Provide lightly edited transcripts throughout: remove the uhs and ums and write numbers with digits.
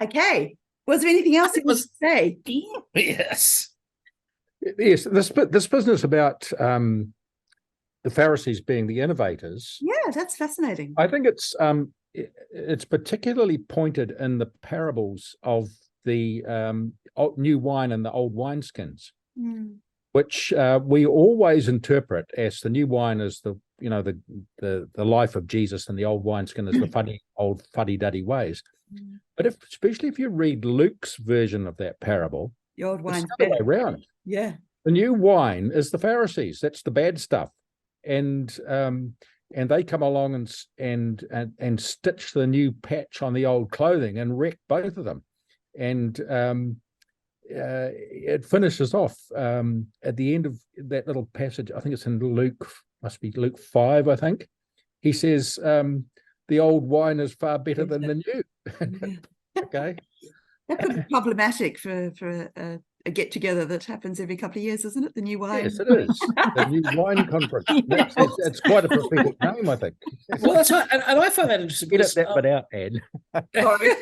Okay. Was there anything else you want to say? Yes. Yes, this business about the Pharisees being the innovators. Yeah, that's fascinating. I think it's particularly pointed in the parables of the new wine and the old wineskins, which we always interpret as the new wine is the life of Jesus, and the old wineskin is the old fuddy-duddy ways. But especially if you read Luke's version of that parable, the old wine it's the other way around. Yeah. The new wine is the Pharisees. That's the bad stuff. And they come along and stitch the new patch on the old clothing and wreck both of them. And it finishes off at the end of that little passage. I think it's in Luke, must be Luke 5, I think. He says, the old wine is far better than the new. Okay. That could be problematic for a get-together that happens every couple of years, isn't it? The new wine. Yes, it is. The new wine conference. It's quite a prophetic name, I think. Well, that's right. And I find that interesting. Get that bit out, Ed. Sorry.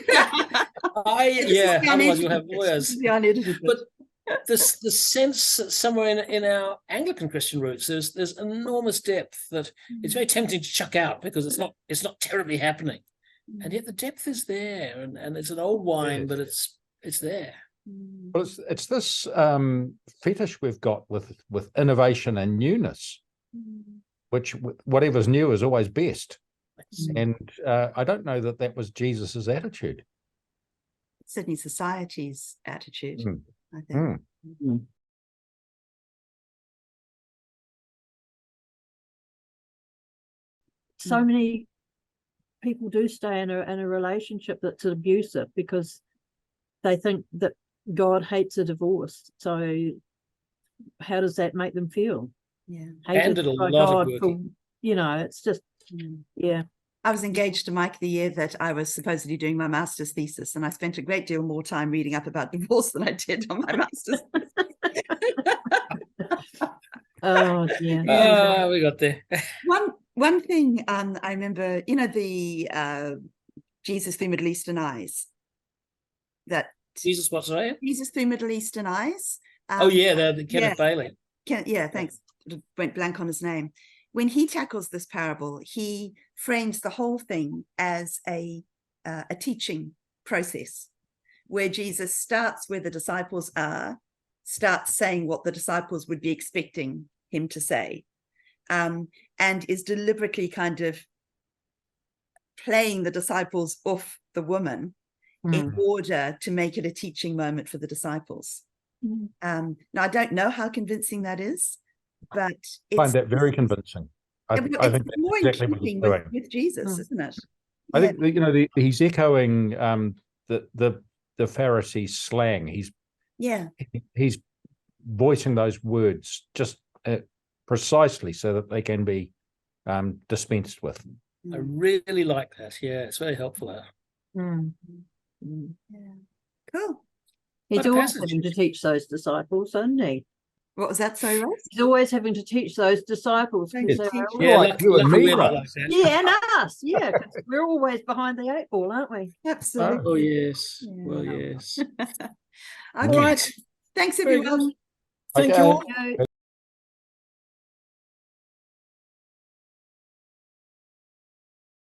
Otherwise you'll have lawyers. The unedited. But the sense that somewhere in our Anglican Christian roots, there's enormous depth that it's very tempting to chuck out because it's not terribly happening. And yet the depth is there, and it's an old wine, but it's there. Well, it's this fetish we've got with innovation and newness, which whatever's new is always best. And I don't know that was Jesus's attitude. It's certainly society's attitude, I think. So many people do stay in a relationship that's abusive because they think that God hates a divorce. So how does that make them feel? Yeah. Hated by God for, it's just, yeah. I was engaged to Mike the year that I was supposedly doing my master's thesis, and I spent a great deal more time reading up about divorce than I did on my master's thesis. Oh, yeah. We got there. One thing I remember, the Jesus through Middle Eastern eyes. Jesus, what's right? Jesus through Middle Eastern eyes. The Kenneth Bailey. Thanks. Went blank on his name. When he tackles this parable, he frames the whole thing as a teaching process, where Jesus starts where the disciples are, starts saying what the disciples would be expecting him to say, and is deliberately kind of playing the disciples off the woman in order to make it a teaching moment for the disciples. Now, I don't know how convincing that is, but I find that very convincing. I think that's more exactly what he's doing with Jesus, isn't it? I think he's echoing the Pharisee slang. He's voicing those words just precisely so that they can be dispensed with. I really like that. Yeah, it's very helpful. Yeah. Cool. He's always having to teach those disciples, isn't he? What was that, sorry, Rose? He's always having to teach those disciples. Yes. You and me, right? Yeah, and us. Yeah, 'cause we're always behind the 8 ball, aren't we? Absolutely. Oh, yes. Yeah. Well, yes. All right. Thanks, everyone. Thank you all.